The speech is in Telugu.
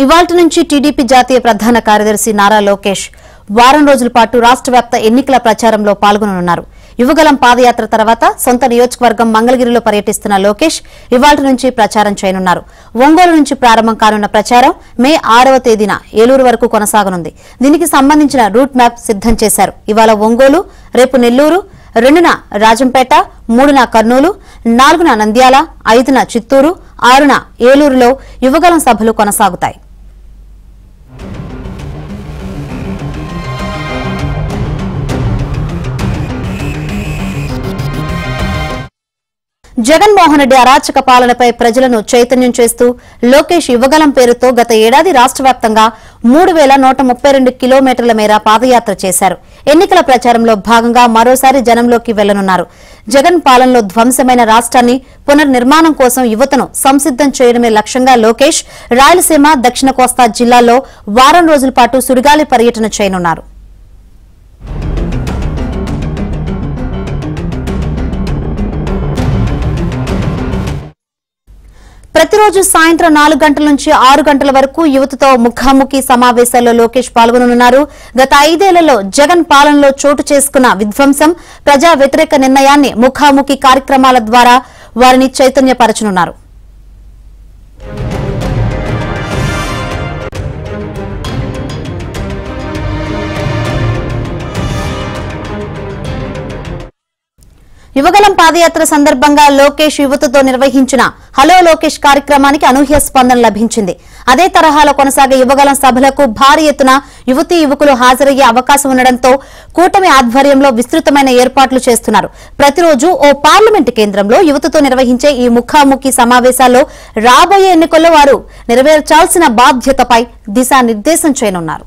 ఇవాల్టి నుంచి టీడీపీ జాతీయ ప్రధాన కార్యదర్శి నారా లోకేష్ వారం రోజుల పాటు రాష్ట్రవ్యాప్త ఎన్నికల ప్రచారంలో పాల్గొననున్నారు. యువగలం పాదయాత్ర తర్వాత సొంత నియోజకవర్గం మంగళగిరిలో పర్యటిస్తున్న లోకేష్ ఇవాల్టి నుంచి ప్రచారం చేయనున్నారు. ఒంగోలు నుంచి ప్రారంభం కానున్న ప్రచారం మే 6వ తేదీన ఏలూరు వరకు కొనసాగనుంది. దీనికి సంబంధించిన రూట్ మ్యాప్ సిద్దం చేశారు. ఇవాళ ఒంగోలు, రేపు నెల్లూరు, 2న రాజంపేట, 3న కర్నూలు, 4న నంద్యాల, 5న చిత్తూరు, 6న ఏలూరులో యువగలం సభలు కొనసాగుతాయి. జగన్మోహన్ రెడ్డి అరాచక పాలనపై ప్రజలను చైతన్యం చేస్తూ లోకేష్ యువగలం పేరుతో గత ఏడాది రాష్ట్ర వ్యాప్తంగా 3132 కిలోమీటర్ల మేర పాదయాత్ర చేశారు. ఎన్నికల ప్రచారంలో భాగంగా మరోసారి జనంలోకి వెళ్లనున్నారు. జగన్ పాలనలో ధ్వంసమైన రాష్ట్రాన్ని పునర్నిర్మాణం కోసం యువతను సంసిద్దం చేయడమే లక్ష్యంగా లోకేష్ రాయలసీమ, దక్షిణ కోస్తా జిల్లాల్లో వారం రోజుల పాటు సుడిగాలి పర్యటన చేయనున్నారు. ప్రతిరోజు సాయంత్రం 4 గంటల నుంచి 6 గంటల వరకు యువతతో ముఖాముఖి సమావేశాల్లో లోకేష్ పాల్గొననున్నారు. గత 5 ఏళ్లలో జగన్ పాలనలో చోటు చేసుకున్న విధ్వంసం, ప్రజా వ్యతిరేక నిర్ణయాన్ని ముఖాముఖి కార్యక్రమాల ద్వారా వారిని చైతన్యపరచనున్నారు. యువగలం పాదయాత్ర సందర్భంగా లోకేష్ యువతతో నిర్వహించిన హలో లోకేష్ కార్యక్రమానికి అనూహ్య స్పందన లభించింది. అదే తరహాలో కొనసాగే యువగలం సభలకు భారీ ఎత్తున యువతీ యువకులు హాజరయ్యే అవకాశం ఉండడంతో కూటమి ఆధ్వర్యంలో విస్తృతమైన ఏర్పాట్లు చేస్తున్నారు. ప్రతిరోజు ఓ పార్లమెంటు కేంద్రంలో యువతతో నిర్వహించే ఈ ముఖాముఖి సమావేశాల్లో రాబోయే ఎన్నికల్లో వారు నెరవేర్చాల్సిన బాధ్యతపై దిశానిర్దేశం చేయనున్నారు.